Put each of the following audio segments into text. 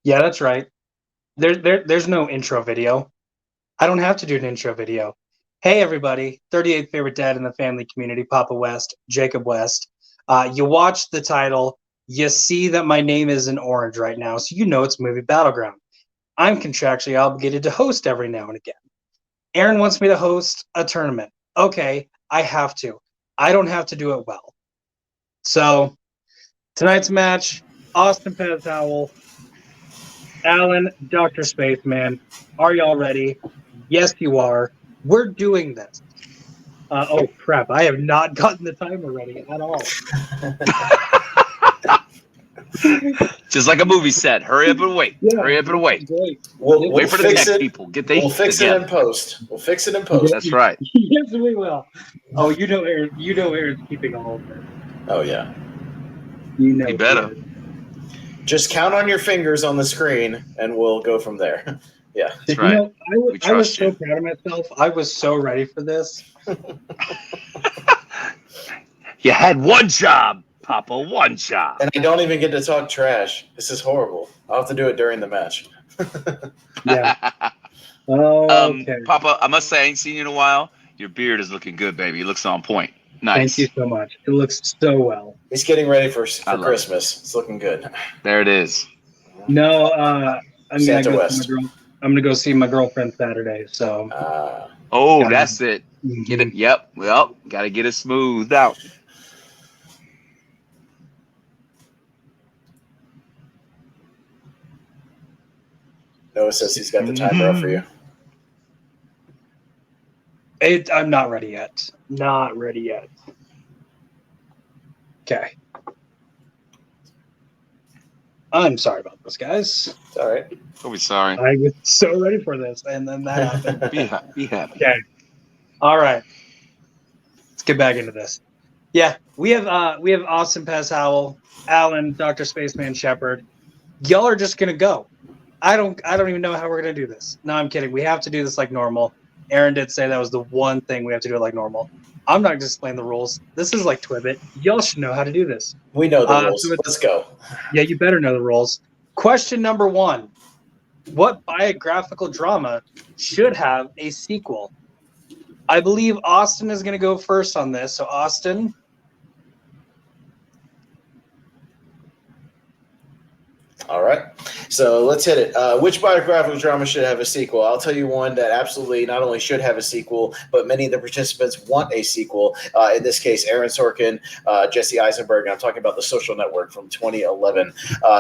Yeah, that's right. There's no intro video. I don't have to do an intro video. Hey, everybody, 38th favorite dad in the family community, Papa West, Jacob West. You watch the title, you see that my name is in orange right now, so you know it's Movie Battleground. I'm contractually obligated to host every now and again. Aaron wants me to host a tournament. Okay, I have to. I don't have to do it well. So, tonight's match, Austin Pez Howell, Alan, Dr. Spaceman. Are y'all ready? Yes, you are. We're doing this. Oh, crap. I have not gotten the timer ready at all. Just like a movie set. Hurry up and wait. Yeah, Hurry up and wait. Great. We'll Wait for the fix tech it. people. We'll fix it in post. We'll fix it in post. That's right. Yes, we will. Oh, you know Aaron's keeping all of this. Oh, yeah. You know You better. Just count on your fingers on the screen, and we'll go from there. Yeah. That's right. You know, We I was trust so you. proud of myself. I was so ready for this. You had one job, Papa. One job. And I don't even get to talk trash. This is horrible. I'll have to do it during the match. Yeah. Oh, okay. Papa, I must say, I ain't seen you in a while. Your beard is looking good, baby. It looks on point. Nice. Thank you so much. It looks so well. He's getting ready for I love Christmas. It's looking good. There it is. No, I'm Santa gonna go West. see my girl. I'm gonna go see my girlfriend Saturday. So Oh, Yeah. that's it. Get it. Yep. Well, got to get it smoothed out. Noah says he's got the timer up for you. I'm not ready yet. Not ready yet. Okay. I'm sorry about this, guys. It's all right. Don't be sorry. I was so ready for this, and then that happened. Be happy. Okay. All right. Let's get back into this. Yeah, we have Austin Pez Howell, Alan, Dr. Spaceman Shepard. Y'all are just gonna go. I don't even know how we're gonna do this. No, I'm kidding. We have to do this like normal. Aaron did say that was the one thing we have to do it like normal. I'm not going to explain the rules. This is like Twibbit. Y'all should know how to do this. We know the rules. So Let's go. Yeah, you better know the rules. Question number 1. What biographical drama should have a sequel? I believe Austin is going to go first on this. So, Austin. All right. So let's hit it. Which biographical drama should have a sequel? I'll tell you one that absolutely not only should have a sequel, but many of the participants want a sequel. In this case, Aaron Sorkin, Jesse Eisenberg, and I'm talking about The Social Network from 2011.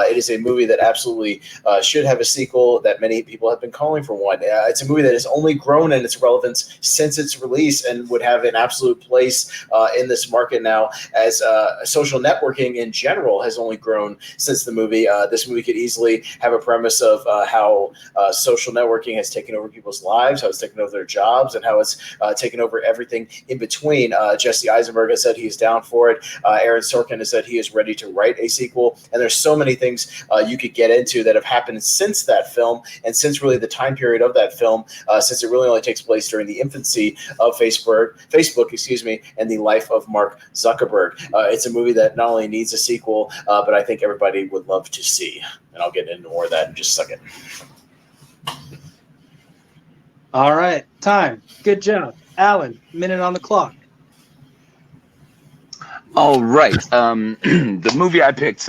It is a movie that absolutely should have a sequel, that many people have been calling for one. It's a movie that has only grown in its relevance since its release and would have an absolute place in this market now, as social networking in general has only grown since the movie. This movie could easily have a premise of how social networking has taken over people's lives, how it's taken over their jobs, and how it's taken over everything in between. Jesse Eisenberg has said he's down for it. Aaron Sorkin has said he is ready to write a sequel. And there's so many things you could get into that have happened since that film, and since really the time period of that film, since it really only takes place during the infancy of Facebook, and the life of Mark Zuckerberg. It's a movie that not only needs a sequel, but I think everybody would love to see. And I'll get into more of that in just a second. All right. Time. Good job. Alan, minute on the clock. All right. The movie I picked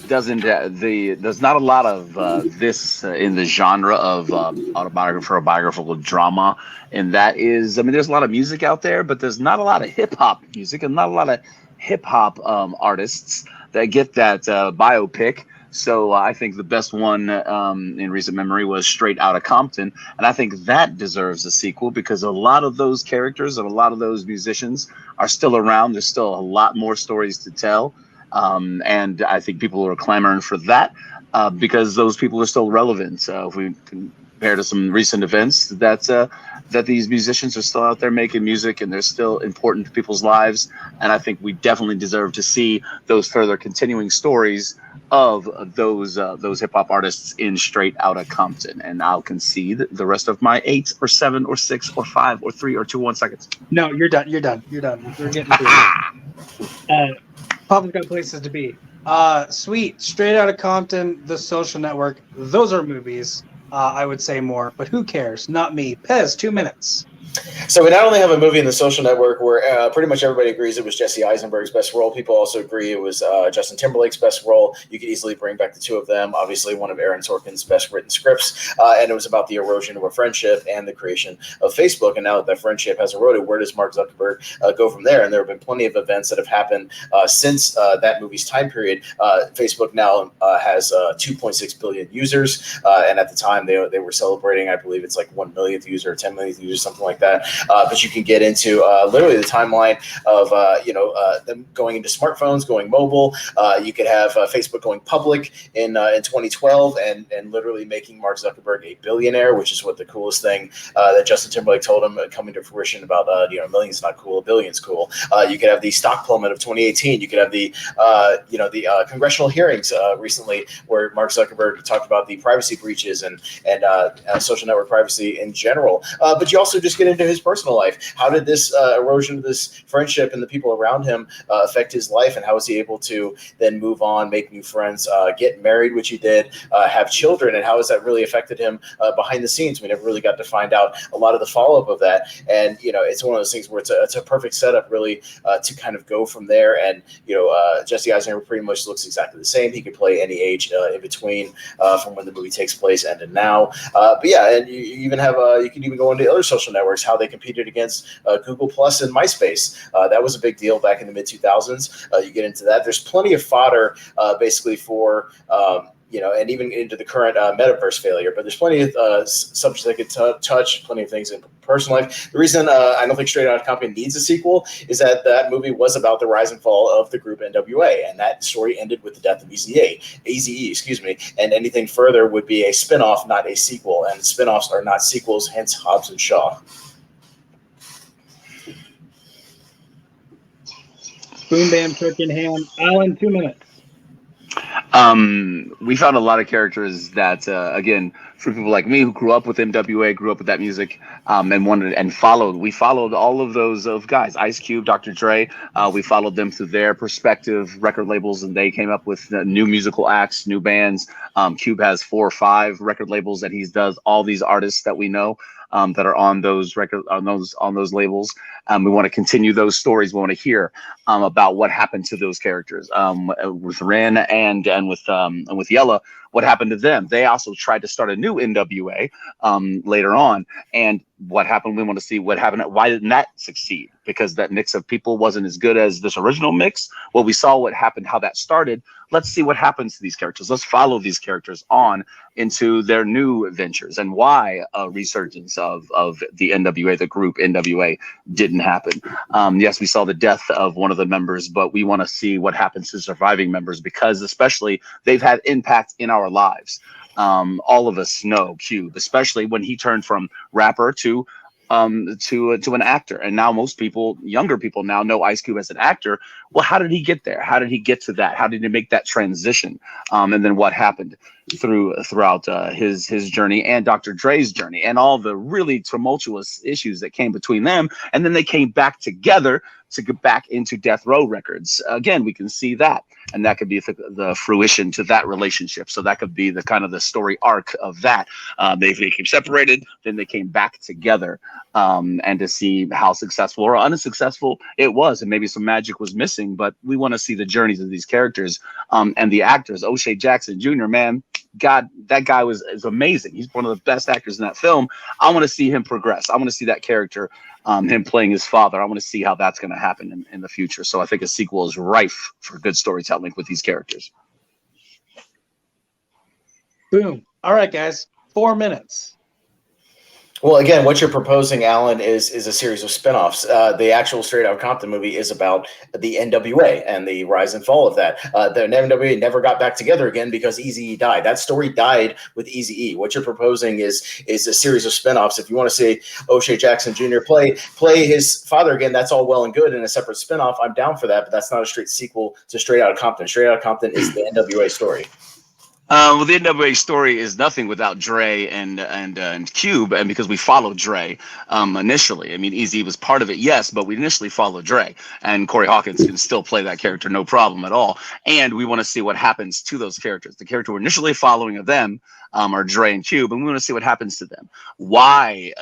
doesn't there's not a lot of this in the genre of autobiographical or biographical drama, and that is, I mean, there's a lot of music out there, but there's not a lot of hip hop music and not a lot of hip hop artists that get that biopic. So I think the best one in recent memory was Straight Outta Compton. And I think that deserves a sequel because a lot of those characters and a lot of those musicians are still around. There's still a lot more stories to tell. And I think people are clamoring for that because those people are still relevant. If we compare to some recent events, that these musicians are still out there making music and they're still important to people's lives. And I think we definitely deserve to see those further continuing stories of those hip hop artists in Straight Outta Compton. And I'll concede the rest of my 8 or 7 or 6 or 5 or 3 or 2 1 seconds. No, you're done. You're done. We're getting through it. Papa's got places to be. Sweet, Straight Outta Compton, The Social Network. Those are movies. I would say more, but who cares? Not me. Pez, 2 minutes. So we not only have a movie in The Social Network where pretty much everybody agrees it was Jesse Eisenberg's best role. People also agree it was Justin Timberlake's best role. You could easily bring back the two of them. Obviously, one of Aaron Sorkin's best written scripts, and it was about the erosion of a friendship and the creation of Facebook. And now that that friendship has eroded, where does Mark Zuckerberg go from there? And there have been plenty of events that have happened since that movie's time period. Facebook now has 2.6 billion users, and at the time they were celebrating, I believe it's like 1 millionth user, 10 millionth user, something like that. But you can get into literally the timeline of them going into smartphones, going mobile. You could have Facebook going public in 2012 and literally making Mark Zuckerberg a billionaire, which is what the coolest thing that Justin Timberlake told him coming to fruition about millions not cool, billions cool. You could have the stock plummet of 2018. You could have the congressional hearings recently where Mark Zuckerberg talked about the privacy breaches and social network privacy in general. But you also just get into his personal life. How did this erosion of this friendship and the people around him affect his life, and how was he able to then move on, make new friends, get married, which he did, have children, and how has that really affected him behind the scenes? We never really got to find out a lot of the follow-up of that, and it's one of those things where it's a perfect setup really to kind of go from there. And Jesse Eisenberg pretty much looks exactly the same. He could play any age in between from when the movie takes place and to now. But yeah, and you even have you can even go into other social networks, how they competed against Google Plus and MySpace. That was a big deal back in the mid 2000s. You get into that. There's plenty of fodder basically for and even into the current metaverse failure. But there's plenty of subjects that could touch, plenty of things in personal life. The reason I don't think Straight Outta Compton needs a sequel is that movie was about the rise and fall of the group NWA, and that story ended with the death of Eazy-E, excuse me. And anything further would be a spinoff, not a sequel. And spinoffs are not sequels, hence Hobbs and Shaw. Boom, bam, turkey and ham. Alan, 2 minutes. We found a lot of characters that, again, for people like me who grew up with NWA, grew up with that music, and followed. We followed all of those guys, Ice Cube, Dr. Dre. We followed them through their respective record labels, and they came up with new musical acts, new bands. Cube has 4 or 5 record labels that he does all these artists that we know. That are on those labels. We want to continue those stories. We want to hear about what happened to those characters. With Ren and with Yella, what happened to them? They also tried to start a new NWA later on, and what happened? We want to see what happened. Why didn't that succeed? Because that mix of people wasn't as good as this original mix. Well, we saw what happened, how that started. Let's see what happens to these characters. Let's follow these characters on into their new ventures and why a resurgence of the NWA, the group NWA, didn't happen. Yes, we saw the death of one of the members, but we want to see what happens to surviving members, because especially they've had impact in our lives. All of us know Cube, especially when he turned from rapper to an actor, and now most people, younger people now, know Ice Cube as an actor. Well, how did he get there? How did he get to that? How did he make that transition? And then what happened throughout his journey and Dr. Dre's journey, and all the really tumultuous issues that came between them, and then they came back together to get back into Death Row Records. Again, we can see that, and that could be the fruition to that relationship. So that could be the kind of the story arc of that. They became separated, then they came back together, and to see how successful or unsuccessful it was, and maybe some magic was missing. But we want to see the journeys of these characters and the actors. O'Shea Jackson Jr., man, God, that guy is amazing. He's one of the best actors in that film. I want to see him progress. I want to see that character, him playing his father. I want to see how that's going to happen in the future. So I think a sequel is rife for good storytelling with these characters. Boom. All right, guys. 4 minutes. Well, again, what you're proposing, Alan, is a series of spinoffs. The actual Straight Outta Compton movie is about the NWA and the rise and fall of that. The NWA never got back together again because Eazy-E died. That story died with Eazy-E. What you're proposing is a series of spinoffs. If you want to see O'Shea Jackson Jr. play his father again, that's all well and good in a separate spinoff. I'm down for that, but that's not a straight sequel to Straight Outta Compton. Straight Outta Compton is the NWA story. Well, the NWA story is nothing without Dre and Cube, and because we followed Dre initially. I mean, Eazy was part of it, yes, but we initially followed Dre, and Corey Hawkins can still play that character, no problem at all. And we want to see what happens to those characters. The character we're initially following of them are Dre and Cube, and we want to see what happens to them. Why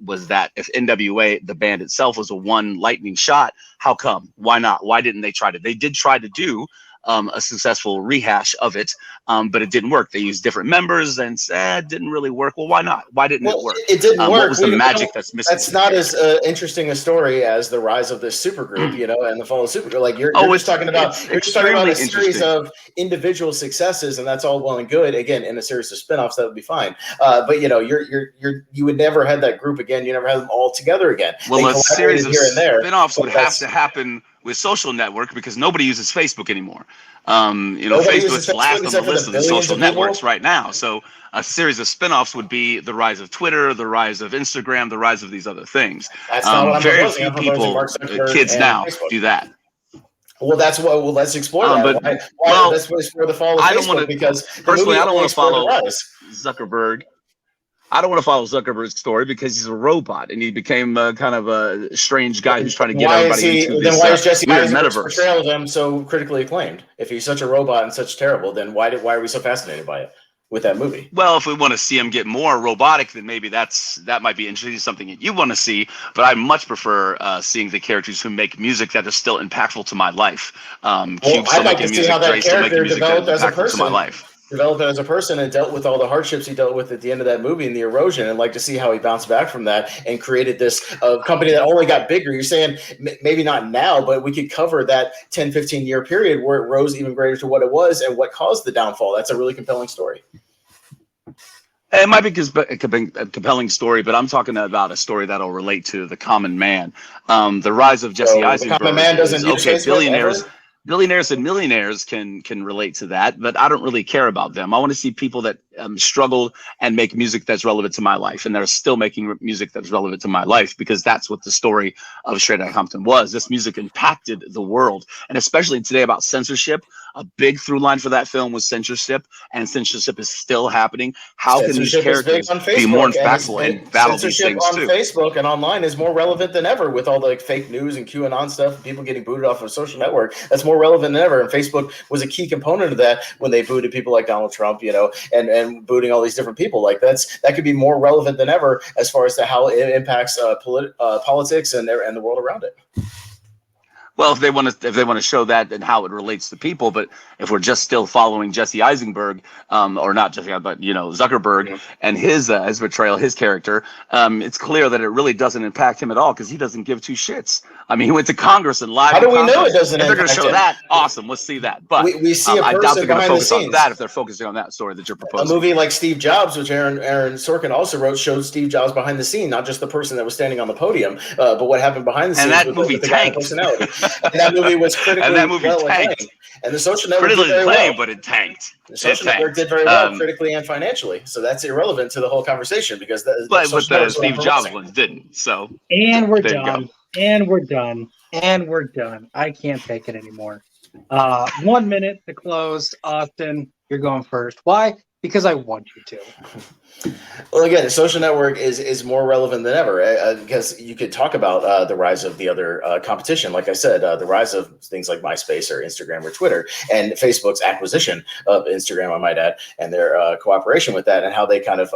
was that? If NWA, the band itself, was a one lightning shot, how come? Why not? Why didn't they try to? They did try to do a successful rehash of it, but it didn't work. They used different members and it didn't really work. Well, why not? Why didn't it work? It didn't work. What was the magic that's missing? That's not as interesting a story as the rise of this supergroup, you know, and the fall of supergroup. Like you're just talking about a series of individual successes, and that's all well and good. Again, in a series of spinoffs, that would be fine. But you know, you would never have that group again. You never have them all together again. Well, a series of spinoffs would have to happen with Social Network because nobody uses Facebook anymore. You know, Facebook's last on the list of the social networks right now. So a series of spinoffs would be the rise of Twitter, the rise of Instagram, the rise of these other things. Very few people, kids now, do that. Well, that's what. Well, let's explore that. Let's explore the fall of Facebook because personally, I don't want to follow Zuckerberg. I don't want to follow Zuckerberg's story because he's a robot and he became kind of a strange guy who's trying to get everybody into this weird metaverse. Portrayal of him so critically acclaimed? If he's such a robot and such terrible, then why are we so fascinated by it with that movie? Well, if we want to see him get more robotic, then maybe that might be interesting, something that you want to see. But I much prefer seeing the characters who make music that is still impactful to my life. Cube still making music, Dre still making music that is impactful to my life. Developed as a person and dealt with all the hardships he dealt with at the end of that movie and the erosion, and like to see how he bounced back from that and created this company that only got bigger. You're saying maybe not now, but we could cover that 10, 15 year period where it rose even greater to what it was and what caused the downfall. That's a really compelling story. It might be a compelling story, but I'm talking about a story that'll relate to the common man. The rise of Jesse Eisenberg. The common man doesn't use Facebook, billionaires. Ever? Billionaires and millionaires can relate to that, but I don't really care about them. I want to see people that struggle and make music that's relevant to my life, and they're still making music that's relevant to my life because that's what the story of Straight Outta Compton was. This music impacted the world, and especially today about censorship. A big through line for that film was censorship, and censorship is still happening. How can these characters be more impactful and battle these things too? Censorship on Facebook and online is more relevant than ever with all the fake news and QAnon stuff and people getting booted off of social network. That's more relevant than ever, and Facebook was a key component of that when they booted people like Donald Trump, you know, and booting all these different people. Like that could be more relevant than ever as far as to how it impacts politics and the world around it. Well, if they want to show that and how it relates to people, but if we're just still following Jesse Eisenberg, or not Jesse, but you know Zuckerberg and his portrayal, his character, it's clear that it really doesn't impact him at all because he doesn't give two shits. I mean, he went to Congress and live. How do we know it doesn't? If they're going to show that, awesome. Let's see that. But we see a person I doubt they're going to focus on that if they're focusing on that story that you're proposing. A movie like Steve Jobs, which Aaron Sorkin also wrote, showed Steve Jobs behind the scene, not just the person that was standing on the podium, but what happened behind the scenes. And that movie tanked. Personality. And that movie was critically tanked. And the Social Network did very well. But it tanked. The Social Network did very well critically and financially. So that's irrelevant to the whole conversation because the Steve Jobs ones didn't. So and we're done. And we're done. And we're done. I can't take it anymore. 1 minute to close. Austin, you're going first. Why? Because I want you to. Well, again, the Social Network is more relevant than ever because you could talk about the rise of the other competition. Like I said, the rise of things like MySpace or Instagram or Twitter and Facebook's acquisition of Instagram, I might add, and their cooperation with that and how they kind of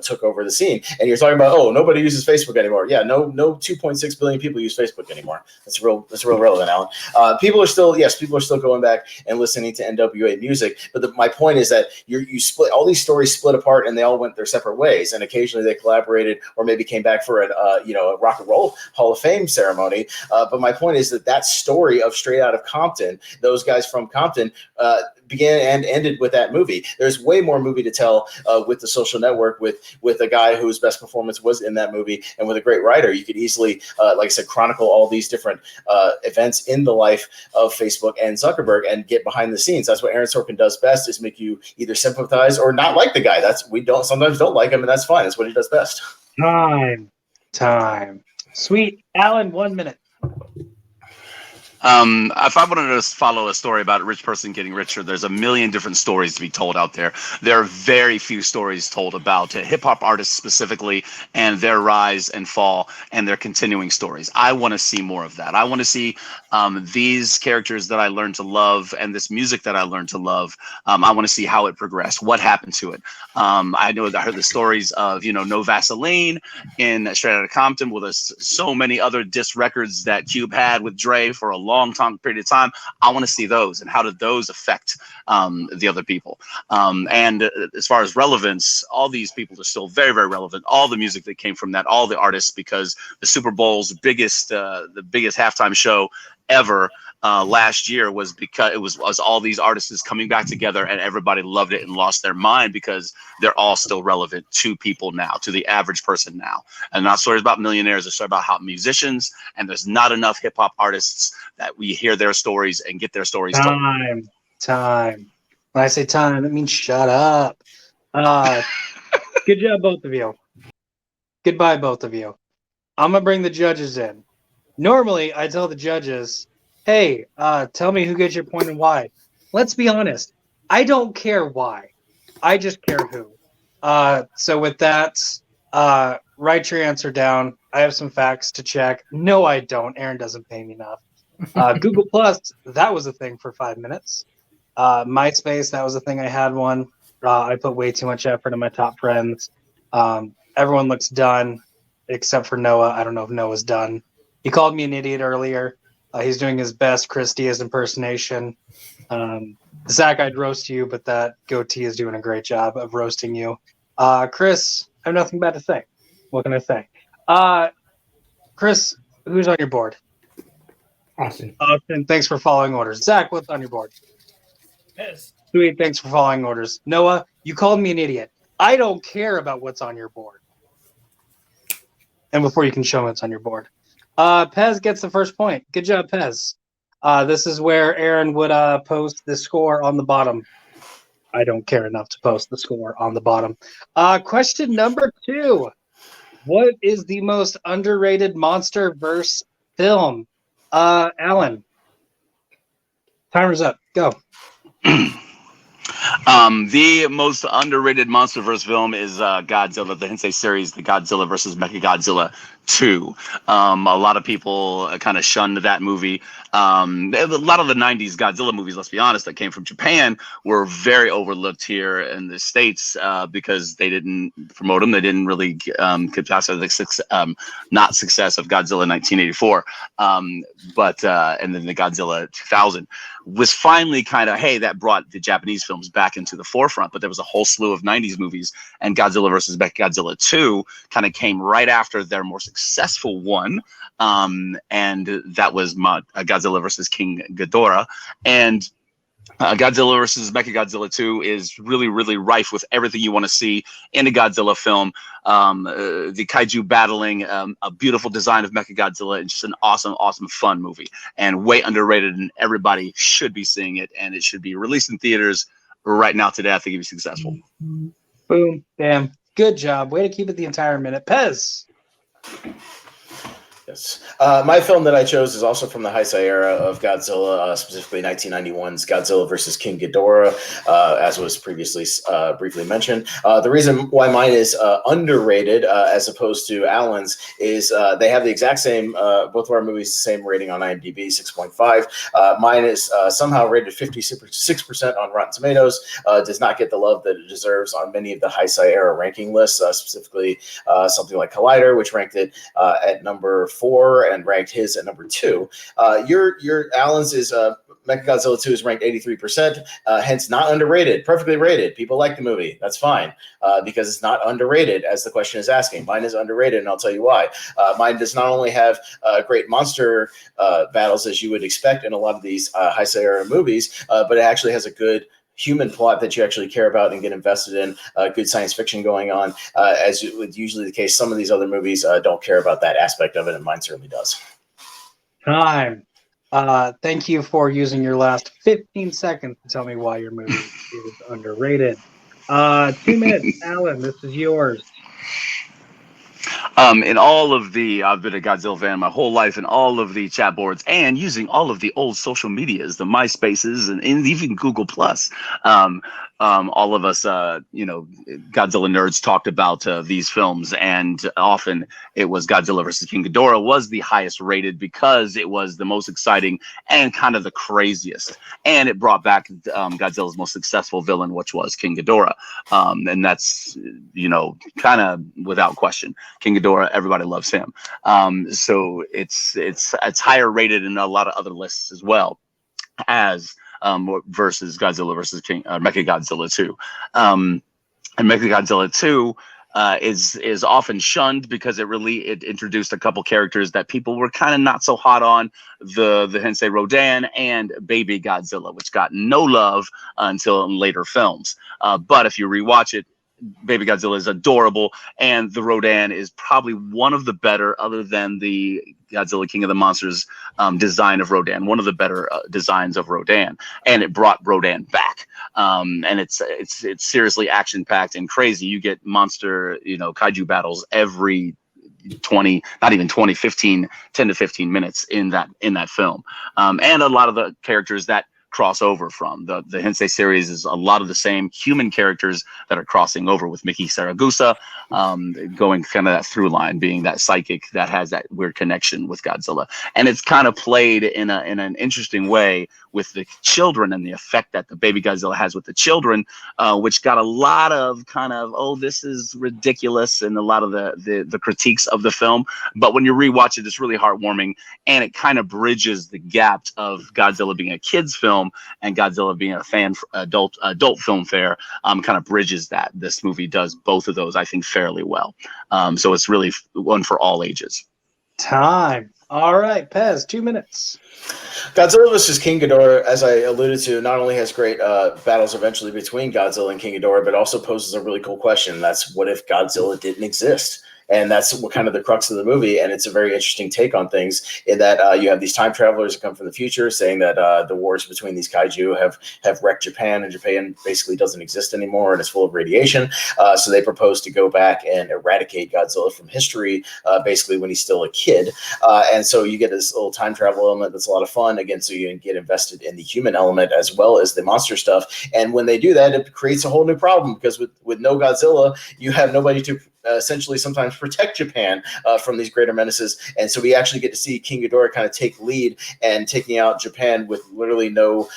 took over the scene. And you're talking about, nobody uses Facebook anymore. Yeah, no 2.6 billion people use Facebook anymore. That's real relevant, Alan. People are still going back and listening to NWA music. But my point is that you split all these stories split apart and they all went their separate ways, and occasionally they collaborated or maybe came back for a Rock and Roll Hall of Fame ceremony. But my point is that story of Straight Outta Compton, those guys from Compton, began and ended with that movie. There's way more movie to tell with the Social Network, with a guy whose best performance was in that movie, and with a great writer. You could easily, like I said, chronicle all these different events in the life of Facebook and Zuckerberg and get behind the scenes. That's what Aaron Sorkin does best, is make you either sympathize or not like the guy. Sometimes don't like him, and that's fine. That's what he does best. Time. Sweet. Alan, 1 minute. If I wanted to follow a story about a rich person getting richer, there's a million different stories to be told out there. There are very few stories told about hip hop artists specifically and their rise and fall and their continuing stories. I want to see more of that. I want to see these characters that I learned to love and this music that I learned to love. I want to see how it progressed, what happened to it. I heard the stories of, No Vaseline in Straight Outta Compton, with so many other diss records that Cube had with Dre for a long time period of time. I want to see those and how did those affect the other people. And as far as relevance, all these people are still very, very relevant. All the music that came from that, all the artists, because the Super Bowl's biggest halftime show ever last year was because it was all these artists coming back together, and everybody loved it and lost their mind because they're all still relevant to people now, to the average person now. And not stories about millionaires, it's stories about how musicians, and there's not enough hip hop artists that we hear their stories and get their stories told. Time. When I say time, that means shut up. Good job, both of you. Goodbye, both of you. I'm gonna bring the judges in. Normally, I tell the judges, hey, tell me who gets your point and why. Let's be honest. I don't care why. I just care who. So with that, write your answer down. I have some facts to check. No, I don't. Aaron doesn't pay me enough. Google Plus, that was a thing for 5 minutes. MySpace, that was a thing. I had one. I put way too much effort in my top friends. Everyone looks done except for Noah. I don't know if Noah's done. He called me an idiot earlier. He's doing his best Chris Diaz impersonation. Zach, I'd roast you, but that goatee is doing a great job of roasting you. Chris, I have nothing bad to say. What can I say? Chris, who's on your board? Austin. Austin, thanks for following orders. Zach, what's on your board? Yes. Sweet, thanks for following orders. Noah, you called me an idiot. I don't care about what's on your board. And before you can show me what's on your board. Pez gets the first point. Good job, Pez. This is where Aaron would post the score on the bottom. I don't care enough to post the score on the bottom. Question number 2. What is the most underrated MonsterVerse film? Alan. Timer's up. Go. The most underrated MonsterVerse film is Godzilla, the Heisei series, the Godzilla versus MechaGodzilla 2. A lot of people kind of shunned that movie. A lot of the 90s Godzilla movies, let's be honest, that came from Japan were very overlooked here in the States because they didn't promote them. They didn't really capture the not success of Godzilla 1984. And then the Godzilla 2000 was finally kind of, hey, that brought the Japanese films back into the forefront. But there was a whole slew of 90s movies, and Godzilla versus MechaGodzilla 2 kind of came right after their more successful one. And that was Godzilla versus King Ghidorah. And Godzilla versus MechaGodzilla 2 is really, really rife with everything you want to see in a Godzilla film. The kaiju battling, a beautiful design of MechaGodzilla, and just an awesome, awesome, fun movie. And way underrated, and everybody should be seeing it. And it should be released in theaters right now today. I think it'd be successful. Boom. Damn. Good job. Way to keep it the entire minute. Pez. Yes. My film that I chose is also from the Heisei era of Godzilla, specifically 1991's Godzilla versus King Ghidorah, as was previously briefly mentioned. The reason why mine is underrated as opposed to Alan's is they have the exact same, both of our movies, the same rating on IMDb, 6.5. Mine is somehow rated 56% on Rotten Tomatoes, does not get the love that it deserves on many of the Heisei era ranking lists, specifically something like Collider, which ranked it at number 4 and ranked his at number 2. Your Alan's is MechaGodzilla 2 is ranked 83%, hence not underrated, perfectly rated. People like the movie. That's fine because it's not underrated, as the question is asking. Mine is underrated, and I'll tell you why. Mine does not only have great monster battles, as you would expect in a lot of these Heisei era movies, but it actually has a good human plot that you actually care about and get invested in, good science fiction going on. As with usually the case, some of these other movies don't care about that aspect of it, and mine certainly does. Time. Thank you for using your last 15 seconds to tell me why your movie is underrated. 2 minutes, Alan, this is yours. In all of the, I've been a Godzilla fan my whole life, in all of the chat boards, and using all of the old social medias, the MySpaces, and even Google Plus. All of us, Godzilla nerds talked about these films, and often it was Godzilla versus King Ghidorah was the highest rated because it was the most exciting and kind of the craziest, and it brought back Godzilla's most successful villain, which was King Ghidorah, and that's kind of without question. King Ghidorah, everybody loves him. So it's higher rated in a lot of other lists as well as versus Godzilla versus MechaGodzilla 2. And MechaGodzilla 2 is often shunned because it introduced a couple characters that people were kind of not so hot on, the Heisei Rodan and Baby Godzilla, which got no love until in later films. But if you rewatch it, Baby Godzilla is adorable, and the Rodan is probably one of the better, other than the Godzilla King of the Monsters design of Rodan, one of the better designs of Rodan, and it brought Rodan back. And it's seriously action packed and crazy. You get monster, kaiju battles every 10 to 15 minutes in that film, and a lot of the characters that cross over from the Heisei series is a lot of the same human characters that are crossing over, with Miki Saragusa going kind of that through line, being that psychic that has that weird connection with Godzilla. And it's kind of played in an interesting way with the children and the effect that the Baby Godzilla has with the children, which got a lot of kind of, oh, this is ridiculous, and a lot of the critiques of the film. But when you rewatch it, it's really heartwarming, and it kind of bridges the gap of Godzilla being a kid's film and Godzilla being a adult film fare. Kind of bridges that. This movie does both of those, I think, fairly well. So it's really one for all ages. Time. All right, Pez, 2 minutes. Godzilla vs. King Ghidorah, as I alluded to, not only has great battles eventually between Godzilla and King Ghidorah, but also poses a really cool question. That's, what if Godzilla didn't exist? And that's what kind of the crux of the movie. And it's a very interesting take on things, in that you have these time travelers that come from the future saying that the wars between these kaiju have wrecked Japan, and Japan basically doesn't exist anymore and is full of radiation. So they propose to go back and eradicate Godzilla from history, basically when he's still a kid. And so you get this little time travel element that's a lot of fun, again, so you get invested in the human element as well as the monster stuff. And when they do that, it creates a whole new problem, because with no Godzilla, you have nobody to essentially sometimes protect Japan from these greater menaces. And so we actually get to see King Ghidorah kind of take lead and taking out Japan with literally no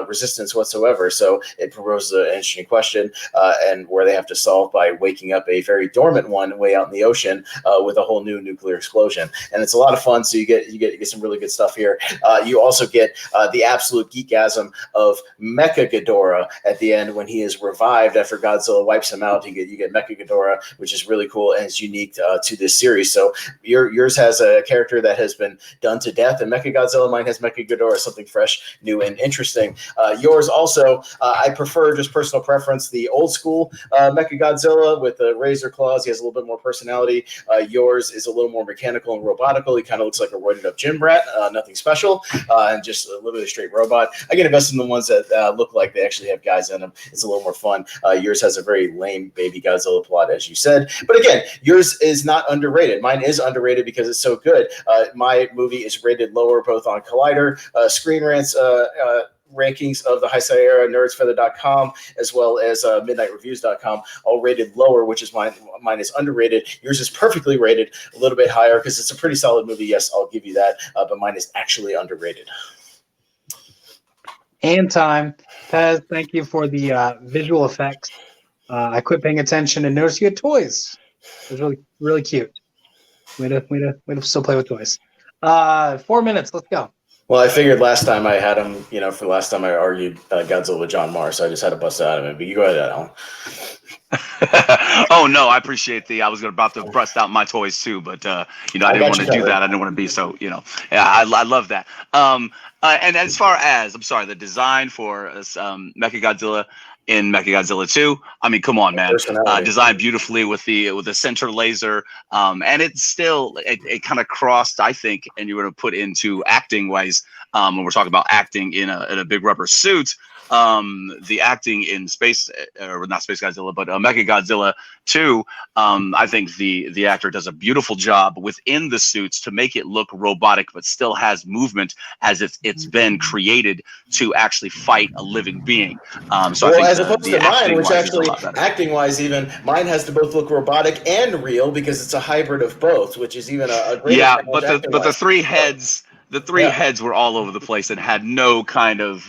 resistance whatsoever. So it proposes an interesting question, and where they have to solve by waking up a very dormant one way out in the ocean with a whole new nuclear explosion. And it's a lot of fun. So you get some really good stuff here. You also get the absolute geekgasm of MechaGodzilla at the end when he is revived after Godzilla wipes him out. You get MechaGodzilla, which is really cool, and it's unique to this series. So yours has a character that has been done to death, and MechaGodzilla. Mine has MechaGodzilla, something fresh, new, and interesting. Yours also, I prefer, just personal preference, the old school MechaGodzilla with the razor claws. He has a little bit more personality. Yours is a little more mechanical and robotical. He kind of looks like a roided up gym rat, nothing special, and just a literally straight robot. I get invested in the ones that look like they actually have guys in them. It's a little more fun. Yours has a very lame Baby Godzilla plot, as you said. But again, yours is not underrated. Mine is underrated because it's so good. My movie is rated lower both on Collider, Screen Rant's rankings of the Heisei era, nerdsfeather.com, as well as midnightreviews.com, all rated lower, which is mine. Mine is underrated. Yours is perfectly rated, a little bit higher, because it's a pretty solid movie. Yes, I'll give you that. But mine is actually underrated. And time. Pez, thank you for the visual effects. I quit paying attention and noticed you had toys. It was really, really cute. Way to still play with toys. 4 minutes. Let's go. Well, I figured last time I had him, for the last time I argued Godzilla with John Marr, so I just had to bust it out of him. But you go ahead, Alan. Oh no, I appreciate I was about to bust out my toys too, but I didn't want to do that. I didn't want to be so, yeah, I love that. And as far as, I'm sorry, the design for MechaGodzilla in MechaGodzilla 2, I mean, come on, man. Designed beautifully with the center laser, and it's still it kind of crossed, I think, and you were to put into acting wise, when we're talking about acting in a big rubber suit. the acting in not Space Godzilla, but MechaGodzilla 2, I think the actor does a beautiful job within the suits to make it look robotic, but still has movement as if it's been created to actually fight a living being. So I think as opposed to mine, which actually, acting-wise, acting-wise, even mine has to both look robotic and real because it's a hybrid of both, which is even a great. Yeah, but the three heads. The three heads were all over the place and had no kind of That's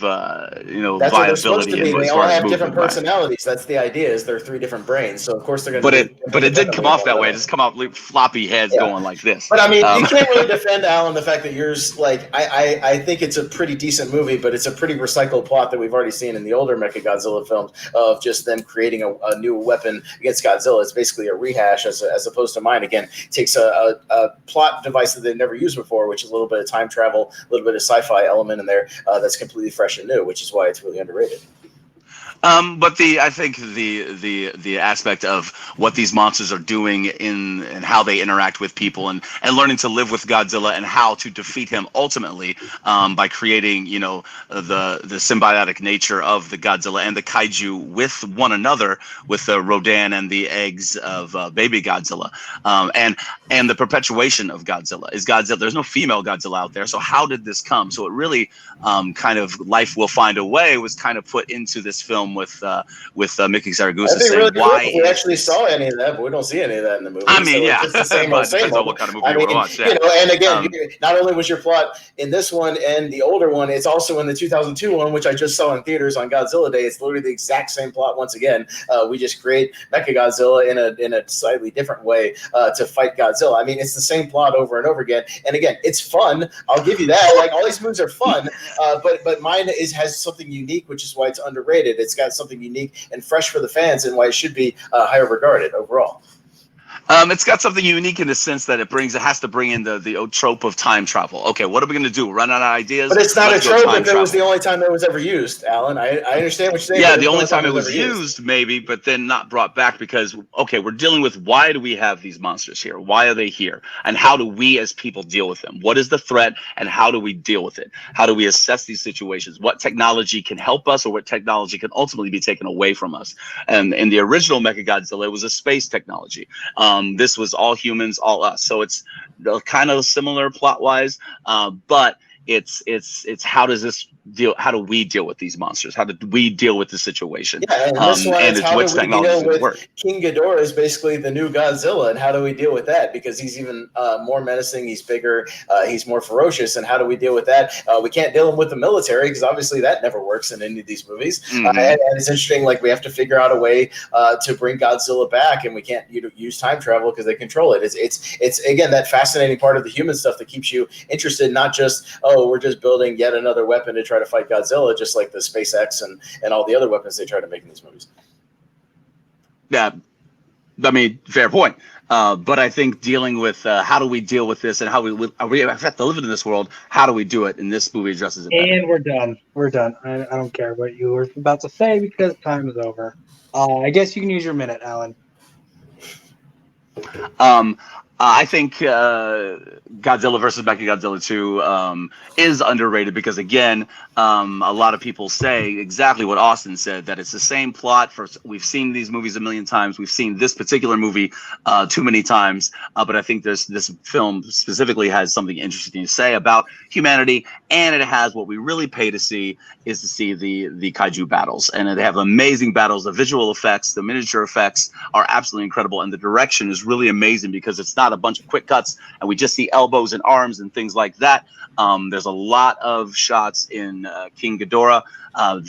viability. what they're supposed to be. They all have different movement. personalities. That's the idea. Is they're three different brains. So of course they're going to. But it did come off that way. It just come off like floppy heads going like this. But I mean, you can't really defend, Alan, the fact that yours, like, I think it's a pretty decent movie, but it's a pretty recycled plot that we've already seen in the older MechaGodzilla films of just them creating a new weapon against Godzilla. It's basically a rehash as opposed to mine. Again, takes a plot device that they've never used before, which is a little bit of time travel, a little bit of sci-fi element in there that's completely fresh and new, which is why it's really underrated. But I think the aspect of what these monsters are doing and how they interact with people and learning to live with Godzilla and how to defeat him ultimately by creating the symbiotic nature of the Godzilla and the kaiju with one another, with the Rodan and the eggs of baby Godzilla, and the perpetuation of Godzilla. There's no female Godzilla out there, so how did this come? So it really kind of Life Will Find a Way was kind of put into this film with Mickey Saragusa saying really why we actually saw any of that, but we don't see any of that in the movie. I mean, so it's the same old, same depends on old. what kind of movie you want to watch. Yeah. And again, not only was your plot in this one and the older one, it's also in the 2002 one, which I just saw in theaters on Godzilla Day. It's literally the exact same plot once again. We just create MechaGodzilla in a slightly different way to fight Godzilla. I mean, it's the same plot over and over again. And again, it's fun. I'll give you that. Like, all these movies are fun, but mine has something unique, which is why it's underrated. It's got something unique and fresh for the fans, and why it should be higher regarded overall. It's got something unique in the sense that it has to bring in the trope of time travel. Okay, what are we going to do? Run out of ideas? But it's not a trope if it was the only time that was ever used, Alan. I understand what you're saying. Yeah, the only time it was used, maybe, but then not brought back because, okay, we're dealing with why do we have these monsters here? Why are they here? And how do we as people deal with them? What is the threat and how do we deal with it? How do we assess these situations? What technology can help us or what technology can ultimately be taken away from us? And in the original MechaGodzilla, it was a space technology. This was all humans, all us. So it's kind of similar plot wise, but it's how does this deal? How do we deal with these monsters? How do we deal with the situation? Yeah, and this one is how do we deal with King Ghidorah is basically the new Godzilla, and how do we deal with that? Because he's even more menacing, he's bigger, he's more ferocious, and how do we deal with that? We can't deal with the military because obviously that never works in any of these movies. And it's interesting, like we have to figure out a way to bring Godzilla back, and we can't use time travel because they control it. It's again that fascinating part of the human stuff that keeps you interested, not just we're just building yet another weapon to try to fight Godzilla, just like the SpaceX and all the other weapons they try to make in these movies. Yeah, I mean, fair point. But I think dealing with how do we deal with this and how we have to live in this world, how do we do it? And this movie addresses it better. And we're done. We're done. I don't care what you were about to say because time is over. I guess you can use your minute, Alan. I think Godzilla versus MechaGodzilla 2 is underrated because, again, a lot of people say exactly what Austin said, that it's the same plot. We've seen these movies a million times. We've seen this particular movie too many times. But I think this film specifically has something interesting to say about humanity, and it has what we really pay to see is to see the kaiju battles. And they have amazing battles. The visual effects, the miniature effects are absolutely incredible, and the direction is really amazing because it's not a bunch of quick cuts and we just see elbows and arms and things like that. There's a lot of shots in King Ghidorah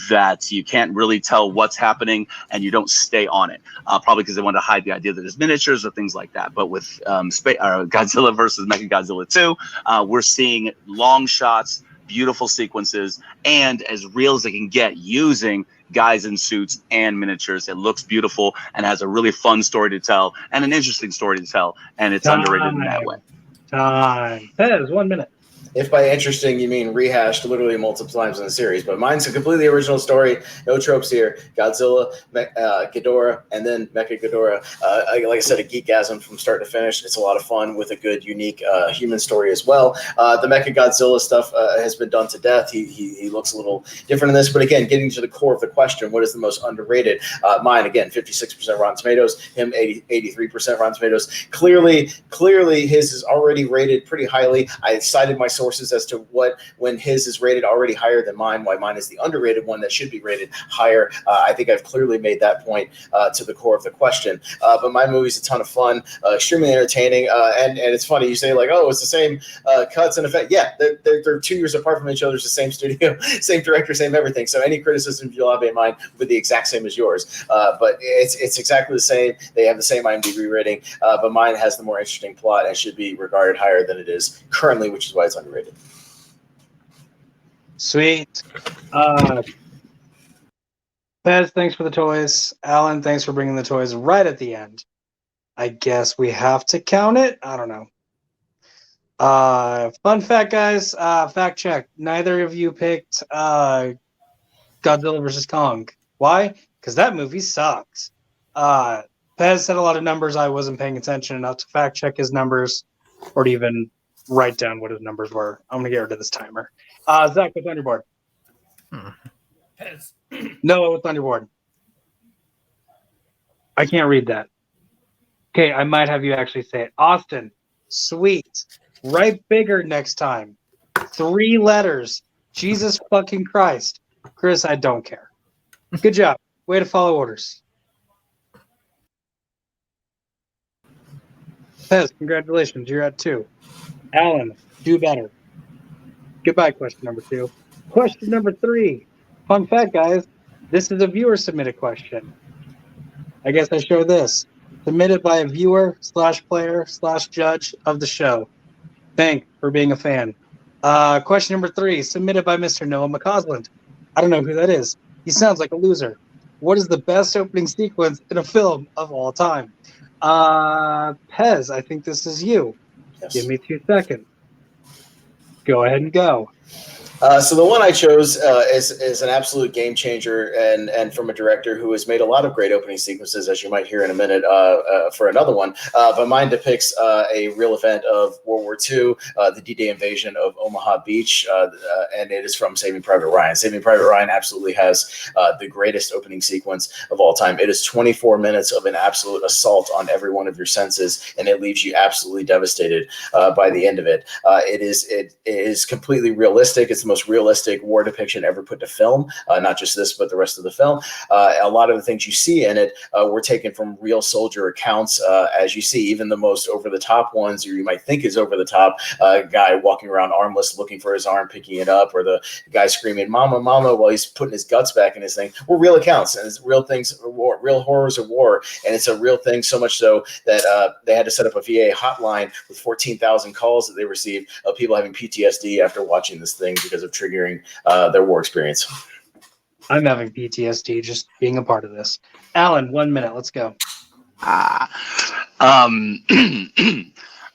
that you can't really tell what's happening and you don't stay on it, probably because they want to hide the idea that there's miniatures or things like that. But with Godzilla versus MechaGodzilla 2, we're seeing long shots, beautiful sequences, and as real as they can get using guys in suits and miniatures. It looks beautiful and has a really fun story to tell and an interesting story to tell, and it's underrated in that way. Time. That is 1 minute. If by interesting you mean rehashed literally multiple times in the series, but mine's a completely original story, no tropes here. Godzilla, Ghidorah, and then MechaGodzilla. Like I said, a geekgasm from start to finish. It's a lot of fun with a good, unique human story as well. The MechaGodzilla stuff has been done to death. He looks a little different in this, but again, getting to the core of the question, what is the most underrated? Mine, again, 56% Rotten Tomatoes, him 83% Rotten Tomatoes. Clearly his is already rated pretty highly. I cited my sources as to when his is rated already higher than mine, why mine is the underrated one that should be rated higher. I think I've clearly made that point to the core of the question. But my movie's a ton of fun, extremely entertaining, and it's funny. You say like, oh, it's the same cuts and effect. Yeah, they're 2 years apart from each other. It's the same studio, same director, same everything. So any criticism you'll have in mind would be the exact same as yours. But it's exactly the same. They have the same IMDb rating, but mine has the more interesting plot and should be regarded higher than it is currently, which is why it's underrated. Sweet. Pez, thanks for the toys. Alan, thanks for bringing the toys right at the end. I guess we have to count it. I don't know. Fun fact, guys. Fact check. Neither of you picked Godzilla vs. Kong. Why? Because that movie sucks. Pez said a lot of numbers. I wasn't paying attention enough to fact check his numbers or to even write down what his numbers were. I'm going to get rid of this timer. Zach, what's on your board? Pez. Noah, what's on your board? I can't read that. Okay, I might have you actually say it. Austin, sweet. Write bigger next time. 3 letters. Jesus fucking Christ. Chris, I don't care. Good job. Way to follow orders. Pez, congratulations. You're at 2. Alan, do better. Goodbye, question number 2. Question number 3. Fun fact, guys. This is a viewer-submitted question. I guess I show this. Submitted by a viewer/player/judge of the show. Thanks for being a fan. Question number 3. Submitted by Mr. Noah McCausland. I don't know who that is. He sounds like a loser. What is the best opening sequence in a film of all time? Pez, I think this is you. Yes. Give me 2 seconds. Go ahead and go. So the one I chose is an absolute game changer, and from a director who has made a lot of great opening sequences, as you might hear in a minute for another one. But mine depicts a real event of World War II, the D-Day invasion of Omaha Beach, and it is from Saving Private Ryan. Saving Private Ryan absolutely has the greatest opening sequence of all time. It is 24 minutes of an absolute assault on every one of your senses, and it leaves you absolutely devastated by the end of it. It is completely realistic. It's the most realistic war depiction ever put to film, not just this, but the rest of the film. A lot of the things you see in it were taken from real soldier accounts. As you see, even the most over-the-top ones, or you might think is over-the-top, guy walking around armless looking for his arm, picking it up, or the guy screaming, "Mama, Mama," while he's putting his guts back in his thing, were real accounts, and it's real things, real horrors of war, and it's a real thing, so much so that they had to set up a VA hotline with 14,000 calls that they received of people having PTSD after watching this thing because of triggering their war experience. I'm having PTSD just being a part of this. Alan, 1 minute. Let's go.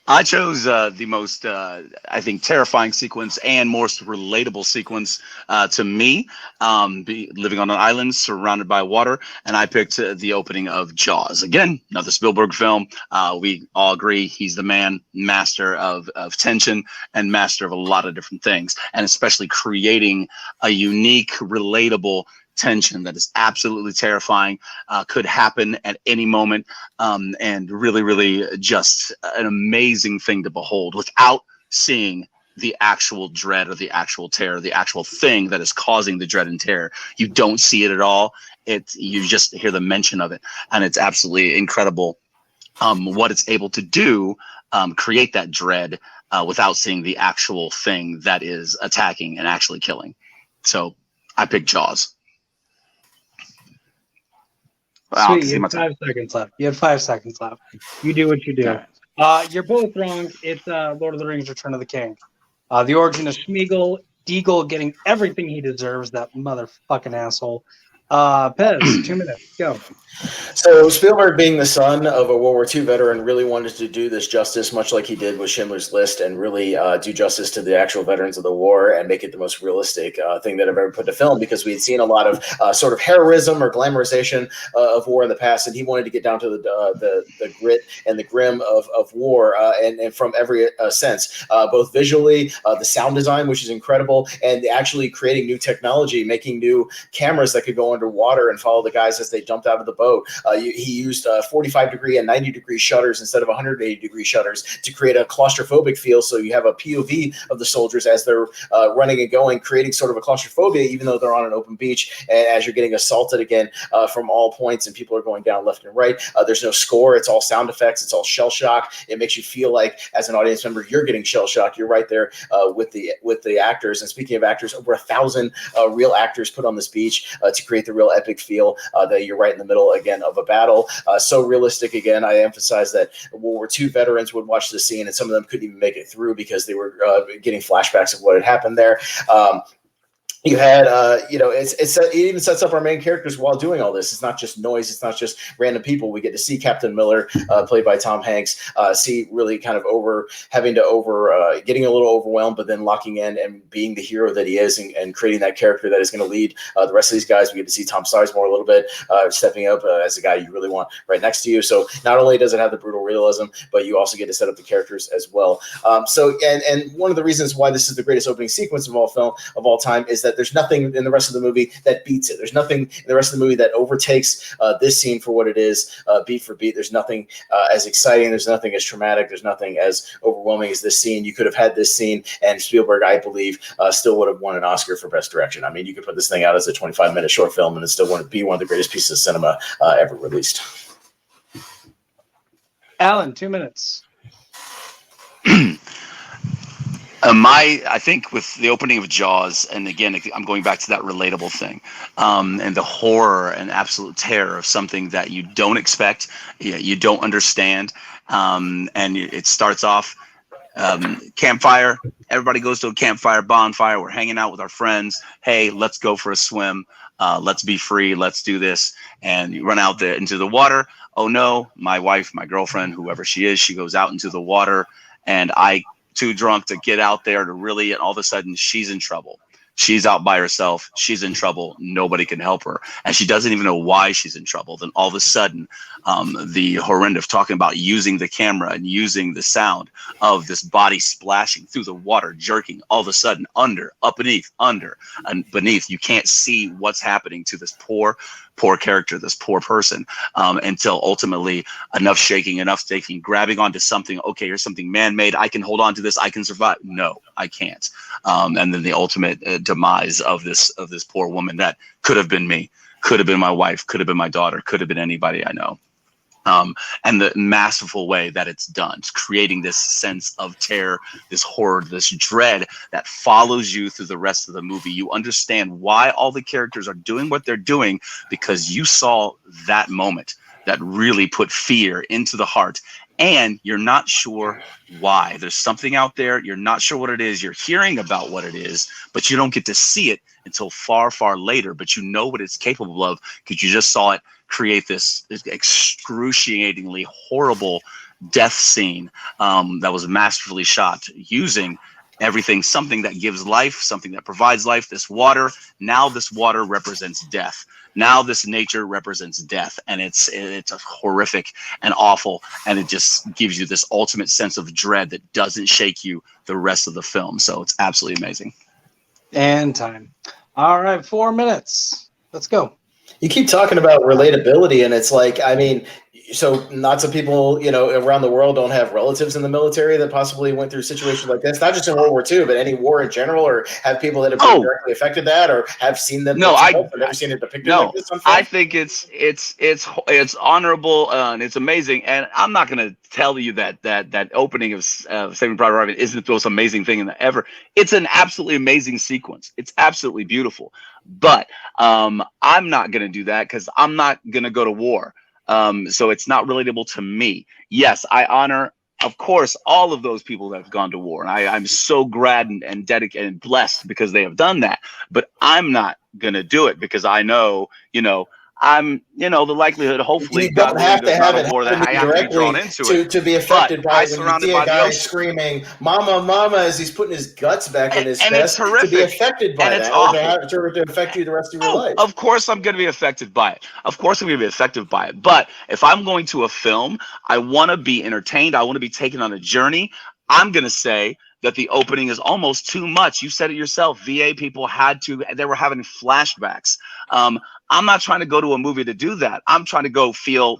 I chose the most, I think, terrifying sequence and most relatable sequence to me, living on an island surrounded by water, and I picked the opening of Jaws. Again, another Spielberg film. We all agree he's the man, master of tension and master of a lot of different things, and especially creating a unique, relatable tension that is absolutely terrifying, could happen at any moment, and really just an amazing thing to behold without seeing the actual dread or the actual terror, the actual thing that is causing the dread and terror. You don't see it at all. You just hear the mention of it, and it's absolutely incredible what it's able to do, create that dread without seeing the actual thing that is attacking and actually killing. So I picked Jaws. Sweet, you had 5 seconds left. You had 5 seconds left. You do what you do. You're both wrong. It's Lord of the Rings, Return of the King. The origin of Smeagol, Deagle getting everything he deserves, that motherfucking asshole. Pez, 2 minutes. Go. So Spielberg, being the son of a World War II veteran, really wanted to do this justice, much like he did with Schindler's List, and really do justice to the actual veterans of the war and make it the most realistic thing that I've ever put to film, because we had seen a lot of sort of heroism or glamorization of war in the past, and he wanted to get down to the grit and the grim of war, and from every sense, both visually, the sound design, which is incredible, and actually creating new technology, making new cameras that could go underwater and follow the guys as they jumped out of the boat. He used 45-degree and 90-degree shutters instead of 180-degree shutters to create a claustrophobic feel. So you have a POV of the soldiers as they're running and going, creating sort of a claustrophobia, even though they're on an open beach, and as you're getting assaulted again from all points and people are going down left and right. There's no score. It's all sound effects. It's all shell shock. It makes you feel like, as an audience member, you're getting shell shocked. You're right there with the actors. And speaking of actors, over 1,000 real actors put on this beach to create the real epic feel that you're right in the middle again of a battle. So realistic. Again, I emphasize that World War II veterans would watch the scene, and some of them couldn't even make it through because they were getting flashbacks of what had happened there. You had, it even sets up our main characters while doing all this. It's not just noise. It's not just random people. We get to see Captain Miller, played by Tom Hanks, see really kind of getting a little overwhelmed, but then locking in and being the hero that he is, and creating that character that is going to lead the rest of these guys. We get to see Tom Sizemore a little bit, stepping up as a guy you really want right next to you. So not only does it have the brutal realism, but you also get to set up the characters as well. And one of the reasons why this is the greatest opening sequence of all time is that there's nothing in the rest of the movie that beats it. There's nothing in the rest of the movie that overtakes this scene for what it is, beat for beat. There's nothing as exciting. There's nothing as traumatic. There's nothing as overwhelming as this scene. You could have had this scene, and Spielberg, I believe, still would have won an Oscar for Best Direction. I mean, you could put this thing out as a 25-minute short film, and it still wouldn't be one of the greatest pieces of cinema ever released. Alan, 2 minutes. I think with the opening of Jaws, and again, I'm going back to that relatable thing, and the horror and absolute terror of something that you don't expect, you don't understand, and it starts off campfire. Everybody goes to a campfire, bonfire. We're hanging out with our friends. Hey, let's go for a swim. Let's be free. Let's do this. And you run out there into the water. Oh no, my wife, my girlfriend, whoever she is, she goes out into the water, and I, too drunk to get out there to really, and all of a sudden she's in trouble. She's out by herself. She's in trouble. Nobody can help her. And she doesn't even know why she's in trouble. Then all of a sudden, the horrendous, talking about using the camera and using the sound of this body splashing through the water, jerking, all of a sudden under, up beneath, under, and beneath. You can't see what's happening to this poor character, this poor person, until ultimately enough shaking, enough taking, grabbing onto something. Okay, here's something man-made. I can hold on to this. I can survive. No, I can't. And then the ultimate demise of this poor woman that could have been me, could have been my wife, could have been my daughter, could have been anybody I know. And the masterful way that it's done, it's creating this sense of terror, this horror, this dread that follows you through the rest of the movie. You understand why all the characters are doing what they're doing, because you saw that moment that really put fear into the heart, and you're not sure why. There's something out there. You're not sure what it is. You're hearing about what it is, but you don't get to see it until far, far later. But you know what it's capable of because you just saw it create this excruciatingly horrible death scene that was masterfully shot using everything, something that gives life, something that provides life. This water, now this water represents death. Now this nature represents death, and it's horrific and awful, and it just gives you this ultimate sense of dread that doesn't shake you the rest of the film. So it's absolutely amazing. And time. All right, 4 minutes. Let's go. You keep talking about relatability, and it's like, I mean, so lots of people, around the world don't have relatives in the military that possibly went through situations like this, not just in World War II, but any war in general, or have people that have been directly affected that, or have seen them. No, I've never seen it depicted no, like this on film. I think it's honorable and it's amazing. And I'm not going to tell you that opening of Saving Private Ryan isn't the most amazing thing in the ever. It's an absolutely amazing sequence. It's absolutely beautiful. But I'm not going to do that because I'm not going to go to war. So it's not relatable to me. Yes, I honor of course, all of those people that have gone to war, and I'm so glad and dedicated and blessed because they have done that. But I'm not gonna do it because I know, I'm, the likelihood, hopefully, You God don't willing, have to there's not have a it war that happen I to you have to be drawn directly into it. to be But affected by I it. When you surrounded see a by the guy ocean, screaming "Mama, Mama" as he's putting his guts back in his and it's chest, to be horrific, affected by and it's that, or awful. to affect you the rest of your Oh, life. of course I'm going to be affected by it. Of course I'm going to be affected by it. But if I'm going to a film, I want to be entertained. I want to be taken on a journey. I'm going to say that the opening is almost too much. You said it yourself. VA people they were having flashbacks. I'm not trying to go to a movie to do that. I'm trying to go feel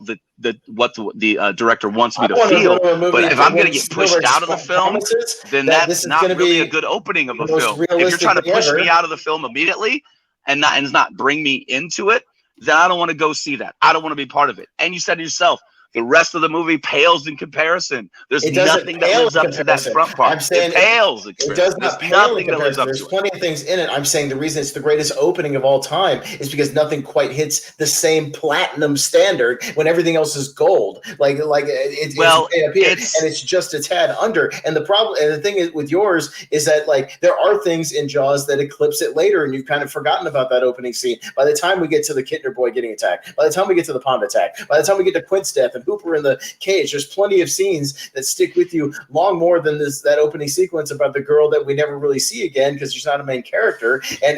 what the director wants me to want to go feel. to a movie But if I'm going when to get pushed Spielberg out of the film, promises then that this that's is going not to really a be good opening of the a most film. If you're realistic trying to thing push ever. me out of the film immediately and not bring me into it, then I don't want to go see that. I don't want to be part of it. And you said to yourself, the rest of the movie pales in comparison. There's It doesn't nothing that pale lives in up to that comparison. front part. I'm saying It pales. it does There's not pale in nothing that lives comparison. up There's to it. plenty of things in it. I'm saying the reason it's the greatest opening of all time is because nothing quite hits the same platinum standard when everything else is gold. It's way up here, and it's just a tad under. And the problem, and the thing is with yours is that there are things in Jaws that eclipse it later, and you've kind of forgotten about that opening scene. By the time we get to the Kittner boy getting attacked, by the time we get to the pond attack, by the time we get to Quint's death and Hooper in the cage, there's plenty of scenes that stick with you long more than that opening sequence about the girl that we never really see again because she's not a main character. And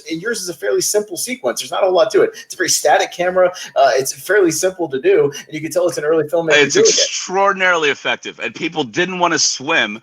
yours is a fairly simple sequence. There's not a lot to it. It's a very static camera. It's fairly simple to do, and you can tell it's an early filmmaker. It's extraordinarily effective, and people didn't want to swim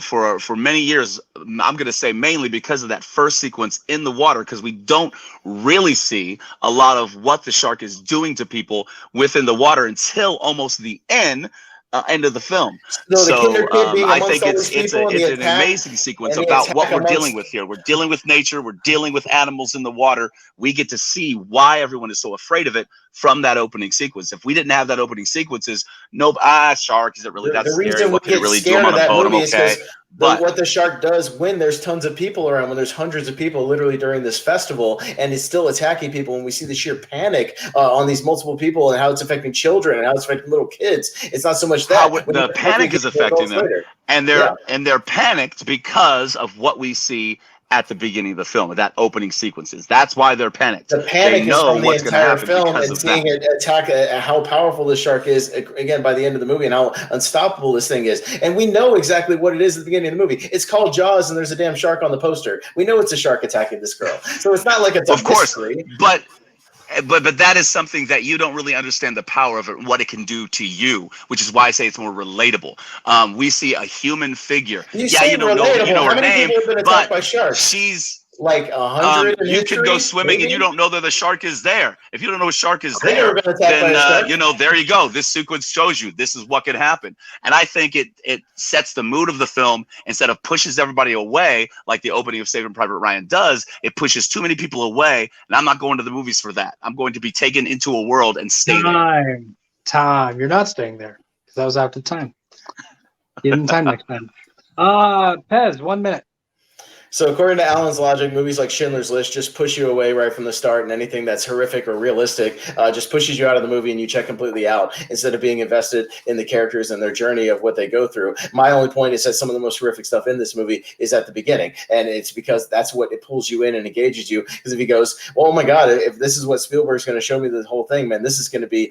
for many years. I'm going to say mainly because of that first sequence in the water, because we don't really see a lot of what the shark is doing to people within the water until almost the end of the film. I think it's an amazing sequence about what we're dealing with here. We're dealing with nature. We're dealing with animals in the water. We get to see why everyone is so afraid of it from that opening sequence. If we didn't have that opening sequences, shark, is it really that scary? What can it really do? I'm on a boat, I'm okay. But what the shark does when there's tons of people around, when there's hundreds of people literally during this festival, and it's still attacking people, when we see the sheer panic on these multiple people and how it's affecting children and how it's affecting little kids, it's not so much that the panic is affecting them, and they're panicked because of what we see at the beginning of the film, that opening sequences. That's why they're panicked. The panic is from the entire film, and seeing it attack how powerful the shark is, again, by the end of the movie, and how unstoppable this thing is. And we know exactly what it is at the beginning of the movie. It's called Jaws, and there's a damn shark on the poster. We know it's a shark attacking this girl. So it's not like it's a mystery. But that is something that you don't really understand the power of it, what it can do to you, which is why I say it's more relatable. We see a human figure. You don't know her name, but by sharks? She's like 100. You could go swimming and you don't know that the shark is there. If you don't know a shark is there, then there you go. This sequence shows you this is what could happen. And I think it sets the mood of the film. Instead of pushes everybody away like the opening of Saving Private Ryan does, it pushes too many people away. And I'm not going to the movies for that. I'm going to be taken into a world and stay there. Time. You're not staying there because I was out of time. Give him time next time. Pez, 1 minute. So according to Alan's logic, movies like Schindler's List just push you away right from the start, and anything that's horrific or realistic just pushes you out of the movie and you check completely out instead of being invested in the characters and their journey of what they go through. My only point is that some of the most horrific stuff in this movie is at the beginning, and it's because that's what it pulls you in and engages you. Because if he goes, well, oh my God, if this is what Spielberg's going to show me the whole thing, man, this is going to be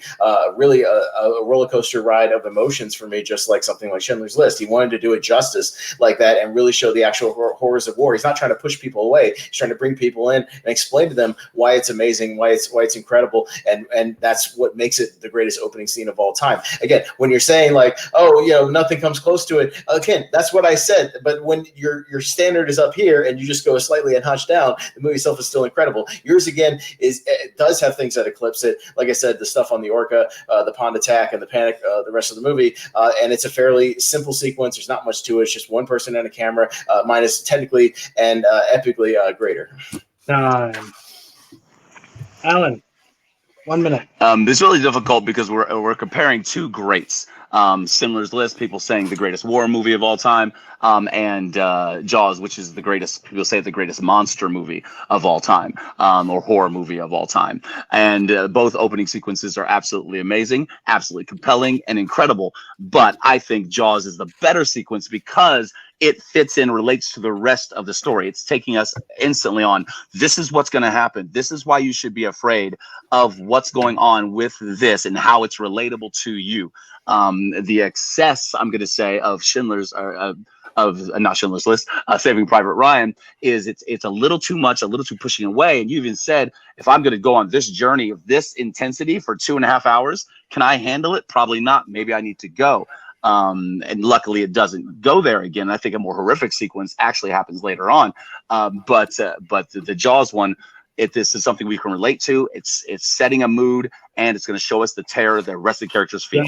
really a roller coaster ride of emotions for me, just like something like Schindler's List. He wanted to do it justice like that and really show the actual horrors of war. He's not trying to push people away. He's trying to bring people in and explain to them why it's amazing, why it's incredible, and that's what makes it the greatest opening scene of all time. Again, when you're saying like, oh, nothing comes close to it, again, that's what I said. But when your standard is up here and you just go slightly a notch down, the movie itself is still incredible. Yours again it does have things that eclipse it. Like I said, the stuff on the orca, the pond attack, and the panic, the rest of the movie, and it's a fairly simple sequence. There's not much to it. It's just one person and a camera. Mine is technically and epically greater. Alan. 1 minute. This is really difficult because we're comparing two greats. Schindler's List, people saying the greatest war movie of all time, and Jaws, which is the greatest, people say the greatest monster movie of all time, or horror movie of all time. And both opening sequences are absolutely amazing, absolutely compelling, and incredible. But I think Jaws is the better sequence because it fits in, relates to the rest of the story. It's taking us instantly on, this is what's going to happen. This is why you should be afraid of what's going on with this and how it's relatable to you. The excess, I'm going to say, of Schindler's, not Schindler's List, Saving Private Ryan, is it's a little too much, a little too pushing away. And you even said, if I'm going to go on this journey of this intensity for 2.5 hours, can I handle it? Probably not. Maybe I need to go. And luckily it doesn't go there again. I think a more horrific sequence actually happens later on. But the Jaws one, this is something we can relate to. It's setting a mood, and it's going to show us the terror the rest of the characters feel.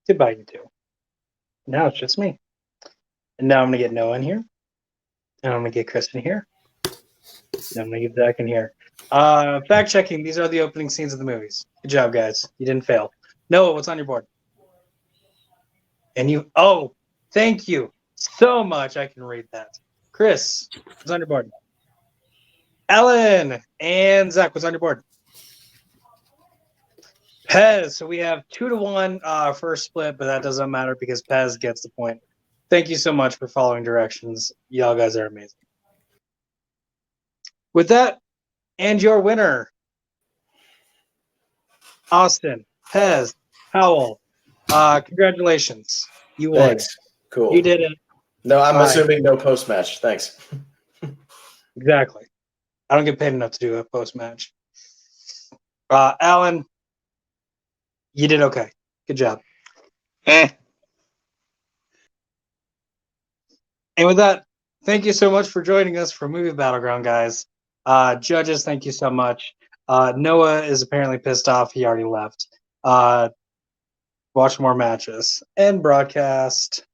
Goodbye, you two. Now it's just me. And now I'm going to get Noah in here. And I'm going to get Chris in here. And I'm going to get Zach in here. Fact checking. These are the opening scenes of the movies. Good job, guys. You didn't fail. Noah, what's on your board? And you, oh, thank you so much. I can read that. Chris, what's on your board? Ellen and Zach, what's on your board? Pez. So we have 2-1 first split, but that doesn't matter because Pez gets the point. Thank you so much for following directions. Y'all guys are amazing. With that, and your winner, Austin, Pez, Howell. Congratulations. You won. Thanks. Cool. You did it. No, I'm assuming no post-match. Thanks. Exactly. I don't get paid enough to do a post-match. Alan, you did okay. Good job. And with that, thank you so much for joining us for Movie Battleground, guys. Judges, thank you so much. Noah is apparently pissed off. He already left. Watch more matches and broadcast.